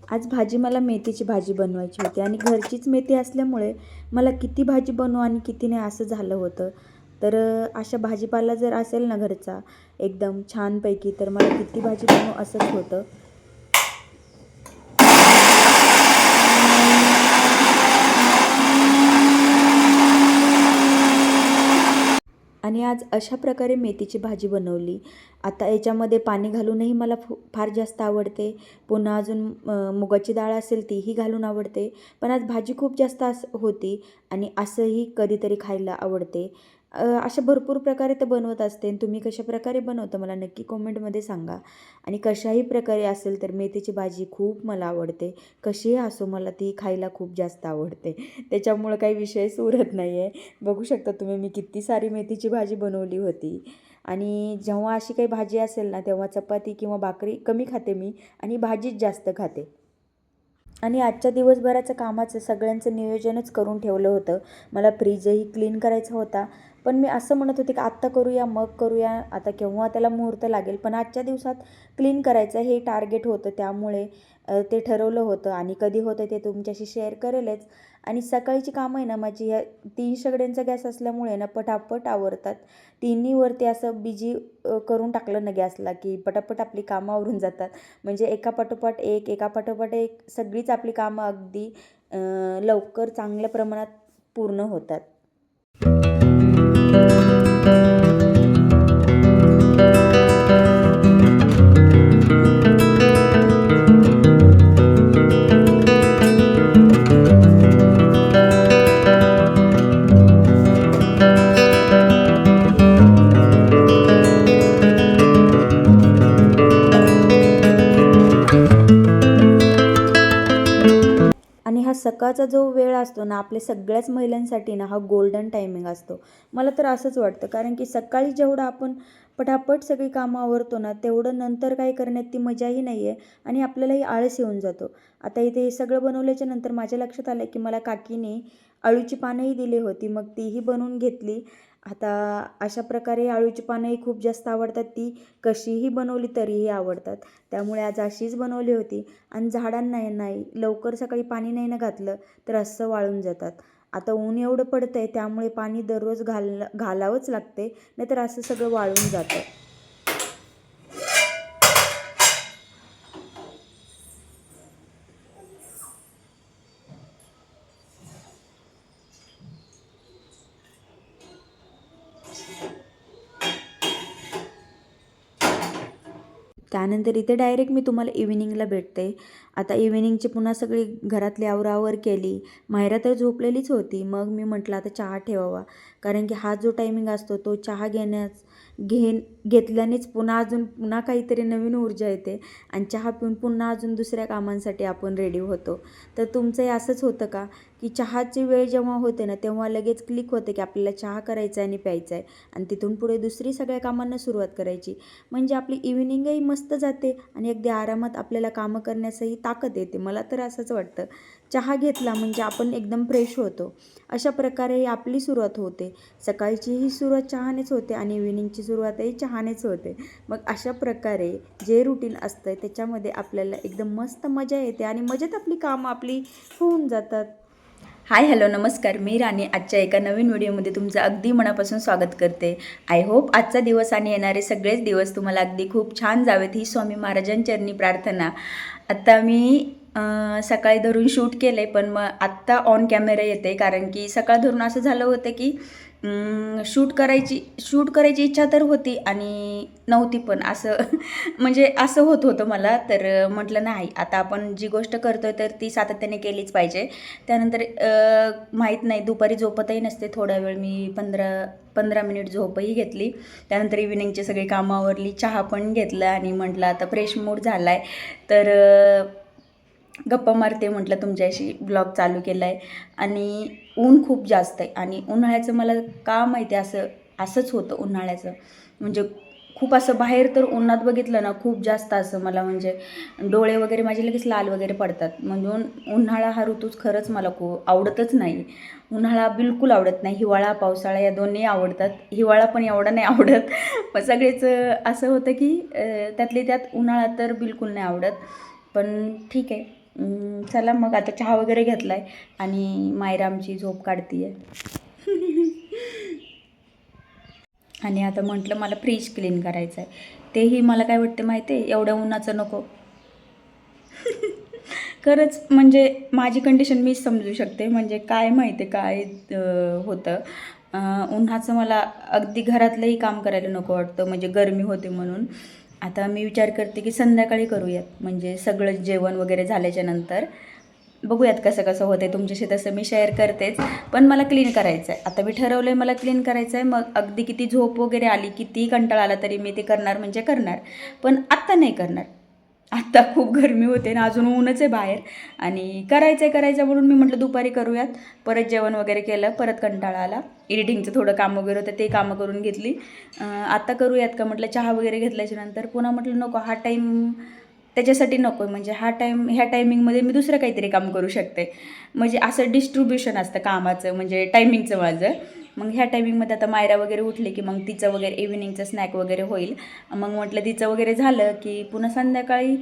आज भाजी मला मेथीची भाजी बनवायची होती आणि घरचीच मेथी असल्यामुळे मला किती भाजी बनवू आणि किती नाही असं झालं होतं. तर अशा भाजीपाला जर असेल ना घरचा एकदम छानपैकी, तर मला किती भाजी बनवू असंच होतं. आणि आज अशा प्रकारे मेथीची भाजी बनवली. आता याच्यामध्ये पाणी घालूनही मला फार जास्त आवडते. पुन्हा अजून मुगाची डाळ असेल तीही घालून आवडते. पण आज भाजी खूप जास्त होती आणि असंही कधीतरी खायला आवडते. अशा भरपूर प्रकारे तर बनवत असते. तुम्ही कशाप्रकारे बनवता मला नक्की कॉमेंटमध्ये सांगा. आणि कशाही प्रकारे असेल तर मेथीची भाजी खूप मला आवडते. कशीही असो मला ती खायला खूप जास्त आवडते. त्याच्यामुळं काही विषयच उरत नाही आहे. बघू शकता तुम्ही मी किती सारी मेथीची भाजी बनवली होती. आणि जेव्हा अशी काही भाजी असेल ना तेव्हा चपाती किंवा भाकरी कमी खाते मी आणि भाजीच जास्त खाते. आणि आजच्या दिवसभराचं कामाचं सगळ्यांचं नियोजनच करून ठेवलं होतं. मला फ्रीजही क्लीन करायचा होता. पण मी असं म्हणत होते की आत्ता करूया मग करूया, आता केव्हा त्याला मुहूर्त लागेल, पण आजच्या दिवसात क्लीन करायचं हे टार्गेट होतं. त्यामुळे ते ठरवलं होतं आणि कधी होतं ते तुमच्याशी शेअर करेलच. आणि सकाळची कामं आहे ना माझी ह्या 3 शेगड्यांचा गॅस असल्यामुळे ना पटापट आवरतात. तिन्हीवरती असं बिजी करून टाकलं ना गॅसला की पटापट आपली कामं आवरून जातात. म्हणजे एकापाठोपाठ एक एकापाठोपाठ एक सगळीच आपली कामं अगदी लवकर चांगल्या प्रमाणात पूर्ण होतात. आणि हा सकाळचा जो वेळ असतो ना आपल्या सगळ्याच महिलांसाठी ना हा गोल्डन टायमिंग असतो. मला तर असंच वाटतं, कारण की सकाळी जेवढं आपण पटापट सगळी कामं आवरतो ना तेवढं नंतर काही करण्यात ती मजाही नाही आहे आणि आपल्यालाही आळस येऊन जातो. आता इथे हे सगळं बनवल्याच्या नंतर माझ्या लक्षात आलं की मला काकीने अळूची पानंही दिली होती, मग तीही बनवून घेतली. आता अशा प्रकारे अळूची पानंही खूप जास्त आवडतात. ती कशीही बनवली तरीही आवडतात. त्यामुळे आज अशीच बनवली होती. आणि झाडांना नाही लवकर सकाळी पाणी नाही ना घातलं तर असं वाळून जातात. आता ऊन एवढं पडतंय त्यामुळे पाणी दररोज घालावंच लागते, नाहीतर असं सगळं वाळून जातं. त्यानंतर इथे डायरेक्ट मी तुम्हाला इव्हिनिंगला भेटते. आता इव्हिनिंगची पुन्हा सगळी घरातली आवरावर केली. मायरा तर झोपलेलीच होती. मग मी म्हटलं आता चहा ठेवावा, कारण की हा जो टायमिंग असतो तो चहा घेतल्यानेच पुन्हा काहीतरी नवीन ऊर्जा येते आणि चहा पिऊन पुन्हा अजून दुसऱ्या कामांसाठी आपण रेडी होतो. तर तुमचंही असंच होतं का की चहाची वेळ जेव्हा होते ना तेव्हा लगेच क्लिक होते की आपल्याला चहा करायचा आहे आणि प्यायचा आहे आणि तिथून पुढे दुसरी सगळ्या कामांना सुरुवात करायची. म्हणजे आपली इव्हिनिंगही मस्त जाते आणि अगदी आरामात आपल्याला कामं करण्यासही ताकद येते. मला तर असंच वाटतं. चहा घेतला म्हणजे आपण एकदम फ्रेश होतो. अशा प्रकारे आपली सुरुवात होते. सकाळचीही सुरुवात चहानेच होते आणि इव्हिनिंगची सुरुवातही चहानेच होते. मग अशा प्रकारे जे रुटीन असतं त्याच्यामध्ये आपल्याला एकदम मस्त मजा येते आणि मजेत आपली कामं होऊन जातात. हाय हॅलो नमस्कार, मी राणी आजच्या एका नवीन व्हिडिओमध्ये तुमचं अगदी मनापासून स्वागत करते. आय होप आजचा दिवस आणि येणारे सगळेच दिवस तुम्हाला अगदी खूप छान जावेत ही स्वामी महाराजांचरणी प्रार्थना. आता मी सकाळी धरून शूट केलं आहे, पण मग आत्ता ऑन कॅमेरा येते, कारण की सकाळ धरून असं झालं होतं की शूट करायची इच्छा तर होती आणि नव्हती पण असं म्हणजे असं होतं मला. तर म्हटलं नाही, आता आपण जी गोष्ट करतोय तर ती सातत्याने केलीच पाहिजे. त्यानंतर माहीत नाही दुपारी झोपतही नसते, थोडा वेळ मी 15 मिनिट झोपही घेतली. त्यानंतर इव्हिनिंगची सगळी कामं आवरली, चहा पण घेतला आणि म्हटलं आता फ्रेश मूड झाला आहे तर गप्पा मारते, म्हटलं तुमच्याशी ब्लॉग चालू केला आहे. आणि ऊन खूप जास्त आहे आणि उन्हाळ्याचं मला का माहिती असंच होतं. उन्हाळ्याचं म्हणजे खूप असं बाहेर तर उन्हात बघितलं ना, खूप जास्त असं मला म्हणजे डोळे वगैरे माझे लगेच लाल वगैरे पडतात. म्हणून उन्हाळा हा ऋतूच खरंच मला खूप आवडतच नाही. उन्हाळा बिलकुल आवडत नाही. हिवाळा, पावसाळा या दोन्ही आवडतात. हिवाळा पण एवढा नाही आवडत. पण सगळेच असं होतं की त्यातली त्यात उन्हाळा तर बिलकुल नाही आवडत. पण ठीक आहे. चला मग आता चहा वगैरे घेतला आहे आणि मायरा आमची झोप काढते आहे. आणि आता म्हटलं मला फ्रीज क्लीन करायचं आहे. तेही मला काय वाटते माहिती आहे, एवढ्या उन्हाचं नको. खरंच म्हणजे माझी कंडिशन मीच समजू शकते. म्हणजे काय माहिती आहे काय होतं. उन्हाचं मला अगदी घरातलंही काम करायला नको वाटतं, म्हणजे गरमी होते म्हणून. आता मी विचार करते की संध्याकाळी करूयात, म्हणजे सगळं जेवण वगैरे झाल्याच्या नंतर बघूयात कसं कसं होतं आहे. तुमच्याशी तसं मी शेअर करतेच. पण मला क्लीन करायचं आहे. आता मी ठरवलं आहे मला क्लीन करायचं आहे. मग अगदी किती झोप वगैरे आली, कितीही कंटाळा आला तरी मी ते करणार म्हणजे करणार. पण आत्ता नाही करणार. आत्ता खूप गरमी होते ना, अजून ऊनच आहे बाहेर. आणि करायचं म्हणून मी म्हटलं दुपारी करूयात. परत जेवण वगैरे केलं, परत कंटाळा आला. एडिटिंगचं थोडं काम वगैरे होतं, ते कामं करून घेतली. आता करूयात का म्हटलं, चहा वगैरे घेतल्याच्या नंतर पुन्हा म्हटलं नको, हा टाईम त्याच्यासाठी नको आहे. म्हणजे ह्या टायमिंगमध्ये मी दुसरं काहीतरी काम करू शकते. म्हणजे असं डिस्ट्रीब्युशन असतं कामाचं, म्हणजे टायमिंगचं माझं. मग ह्या टायमिंगमध्ये आता मायरा वगैरे उठली की मग तिचं वगैरे इव्हिनिंगचं स्नॅक वगैरे होईल. मग म्हटलं तिचं वगैरे झालं की पुन्हा संध्याकाळी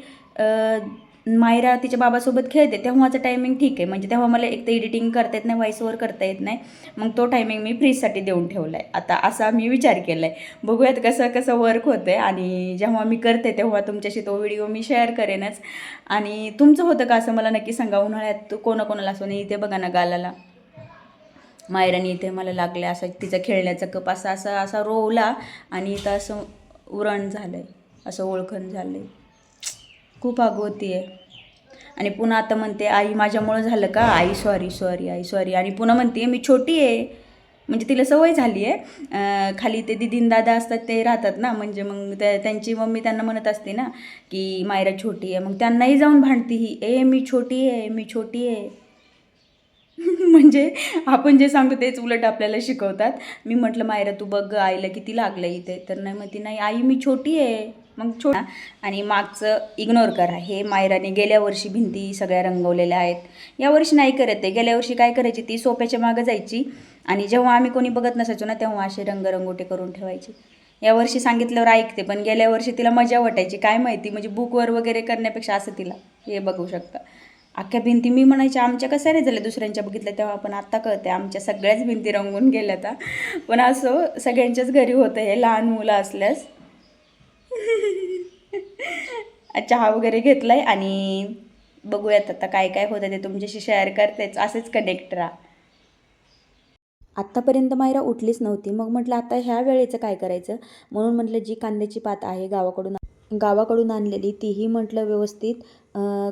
मायरा तिच्या बाबासोबत खेळते, तेव्हाचं टायमिंग ठीक आहे. म्हणजे तेव्हा मला एक तर एडिटिंग करता येत नाही, व्हॉइस ओव्हर करता येत नाही. मग तो टायमिंग मी फ्रीजसाठी देऊन ठेवला आहे. आता असा मी विचार केला आहे. बघूयात कसं कसं वर्क होतं आहे. आणि जेव्हा मी करते तेव्हा तुमच्याशी तो व्हिडिओ मी शेअर करेनच. आणि तुमचं होतं का असं मला नक्की सांगा. उन्हाळ्यात कोणाकोणाला असं नाही, इथे बघा ना गालाला मायराने इथे मला लागले, असं तिचा खेळण्याचा कप असा असा असा रोवला आणि इथं असं उरण झालं आहे, असं ओळखण झालं आहे. खूप आगवती आहे. आणि पुन्हा आता म्हणते आई माझ्यामुळं झालं का, आई सॉरी सॉरी आई सॉरी. आणि पुन्हा म्हणते मी छोटी आहे. म्हणजे तिला सवय झाली आहे. खाली ते दीदीन दादा असतात ते राहतात ना, म्हणजे मग त्यांची मम्मी त्यांना म्हणत असते ना की मायरा छोटी आहे. मग त्यांनाही जाऊन भांडती ही, ए मी छोटी आहे मी छोटी आहे. म्हणजे आपण जे सांगतो तेच उलट आपल्याला शिकवतात. मी म्हटलं मायरा तू बघ आईला किती लागलं इथे, तर नाही म्हणती नाही आई मी छोटी आहे. मग आणि मागचं इग्नोर करा. हे मायराने गेल्या वर्षी भिंती सगळ्या रंगवलेल्या आहेत. यावर्षी नाही करत आहे. गेल्या वर्षी काय करायची, ती सोप्याच्या मागं जायची आणि जेव्हा आम्ही कोणी बघत नसायचो ना तेव्हा असे रंगरंगोटे करून ठेवायचे. यावर्षी सांगितल्यावर ऐकते, पण गेल्या वर्षी तिला मजा वाटायची काय माहिती, म्हणजे बुकवर वगैरे करण्यापेक्षा असं तिला हे बघू शकता. अख्ख्या भिंती मी म्हणायच्या आमच्या कशा नाही झाल्या दुसऱ्यांच्या बघितल्या तेव्हा, पण आत्ता कळते आमच्या सगळ्याच भिंती रंगून गेल्या आता. पण असं सगळ्यांच्याच घरी होतं हे, लहान मुलं असल्यास. चहा वगैरे घेतला आहे आणि बघूयात आता काय काय होतं ते तुमच्याशी शेअर करतेच. असेच कनेक्ट राहा. आत्तापर्यंत मायरा उठलीच नव्हती. मग म्हटलं आता ह्या वेळेचं काय करायचं, म्हणून म्हटलं जी कांद्याची पात आहे गावाकडून आणलेली तीही म्हटलं व्यवस्थित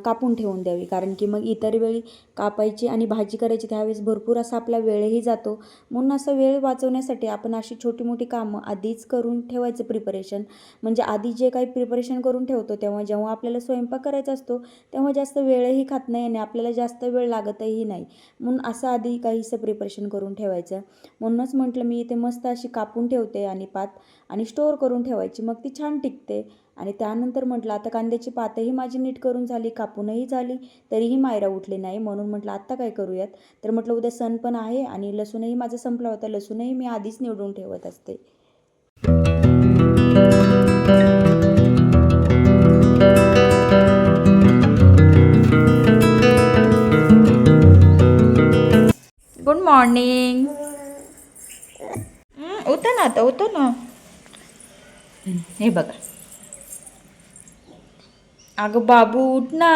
कापून ठेवून द्यावी. कारण की मग इतर वेळी कापायची आणि भाजी करायची त्यावेळेस भरपूर असा आपला वेळही जातो. म्हणून असं वेळ वाचवण्यासाठी आपण अशी छोटी मोठी कामं आधीच करून ठेवायचं प्रिपरेशन. म्हणजे आधी जे काही प्रिपरेशन करून ठेवतो तेव्हा जेव्हा आपल्याला स्वयंपाक करायचा असतो तेव्हा जास्त वेळही खात नाही आणि आपल्याला जास्त वेळ लागतही नाही. म्हणून असं आधी काहीसं प्रिपरेशन करून ठेवायचं. म्हणूनच म्हटलं मी इथे मस्त अशी कापून ठेवते आणि पात आणि स्टोअर करून ठेवायची, मग ती छान टिकते. आणि त्यानंतर म्हटलं आता कांद्याची पातही माझी नीट करून झाली, कापूनही झाली, तरीही मायरा उठली नाही. म्हणून म्हटलं आत्ता काय करूयात, तर म्हटलं उद्या सण पण आहे आणि लसूणही माझा संपला होता. लसूणही मी आधीच निवडून ठेवत असते. Good morning. उठा ना आता, उठा ना. हे बघा, अगं बाबू उठ ना.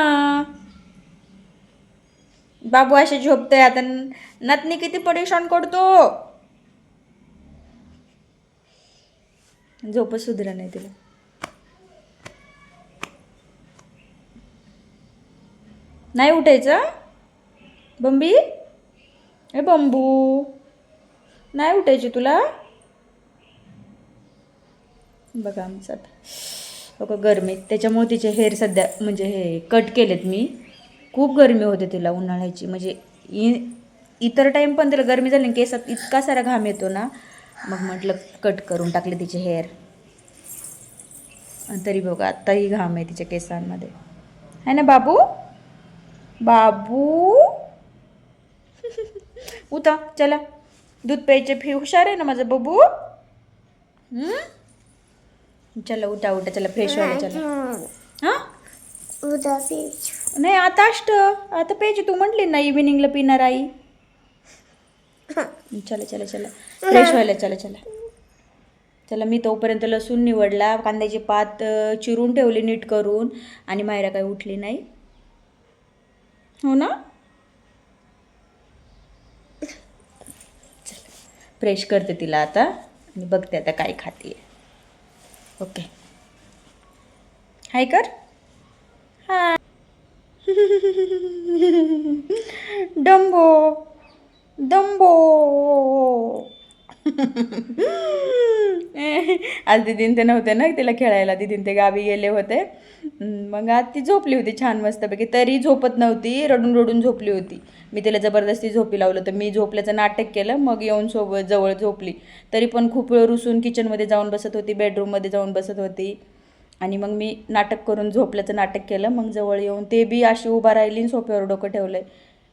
बाबू असे झोपतंय आता. नतनी किती परेशान करतो. झोपच सुधरा नाही तिला. नाही उठायचं बंबी, ए बंबू नाही उठायची तुला. बघा आमचं आता बघा गरमी, त्याच्यामुळे तिचे हेअर सध्या म्हणजे हे कट केलेत मी. खूप गरमी होते तिला उन्हाळ्याची, म्हणजे इतर टाईम पण तिला गरमी झाली केसात इतका सारा घाम येतो ना. मग म्हटलं कट करून टाकले तिचे हेअर. तरी बघा आत्ताही घाम आहे तिच्या केसांमध्ये, है ना बाबू? बाबू उठा चला, दूध प्यायचे फी हुशार आहे ना माझा बबू. चला उठा उठा, चला फ्रेश व्हायला चला. हां नाही आता आता प्यायची तू म्हटली ना इव्हिनिंगला पिणार आई. चला चला चला फ्रेश व्हायला चला चला चला. मी तोपर्यंत लसूण निवडला, कांद्याची पात चिरून ठेवली नीट करून, आणि मायरा काही उठली नाही. हो ना. फ्रेश करते तिला आता आणि बघते आता काय खाते. ओके हाय कर. हाय डंबो डंबो. आज दीदीन ते नव्हते ना तिला खेळायला, दीदीन ते गावी गेले होते. मग आज ती झोपली होती छान मस्तपैकी, तरी झोपत नव्हती, रडून रडून झोपली होती. मी तिला जबरदस्ती झोपी लावलं, तर मी झोपल्याचं नाटक केलं, मग येऊन जवळ झोपली. तरी पण खूप वेळ रुसून किचनमध्ये जाऊन बसत होती, बेडरूममध्ये जाऊन बसत होती, आणि मग मी नाटक करून झोपल्याचं नाटक केलं. मग जवळ येऊन ते बी अशी उभा राहिली आणि सोफ्यावर डोकं ठेवलंय,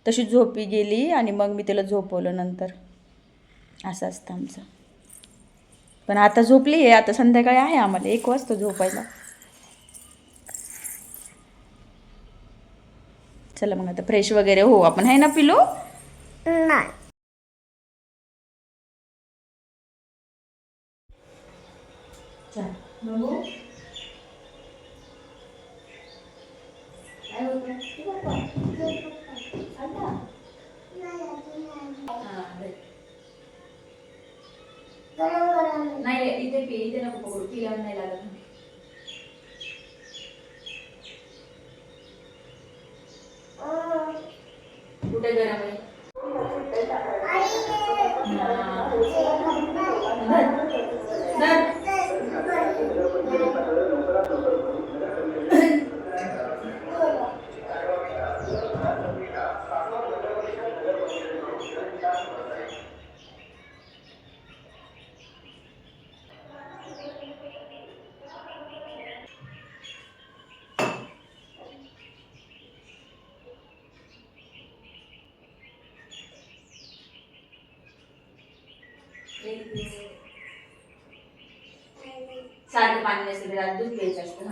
तशी झोपी गेली, आणि मग मी तिला झोपवलं नंतर. असं असतं आमचं. पण आता झोपली आहे, आता संध्याकाळी आहे आम्हाला 1 वाजता झोपायला. चला मग आता फ्रेश वगैरे हो आपण, आहे ना पिलू? नाही नाही इथे पी, इथे नको पकडू, पिल्यावर नाही लागत. कुठे गरम आहे? सारखं पाणी नसेल तर दूध प्यायचं असतं.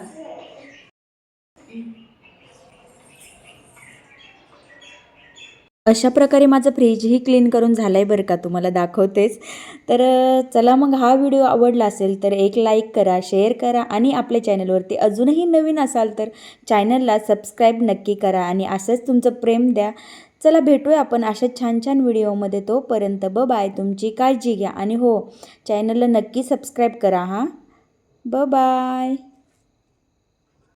अशा प्रकारे माझं फ्रीजही क्लीन करून झालं आहे बरं का, तुम्हाला दाखवतेच. तर चला मग, हा व्हिडिओ आवडला असेल तर एक लाईक करा, शेअर करा, आणि आपल्या चॅनलवरती अजूनही नवीन असाल तर चॅनलला सबस्क्राईब नक्की करा, आणि असंच तुमचं प्रेम द्या. चला भेटूया आपण अशा छान छान व्हिडिओमध्ये. तोपर्यंत बाय, तुमची काळजी घ्या, आणि हो चॅनलला नक्की सबस्क्राईब करा हां. बाय.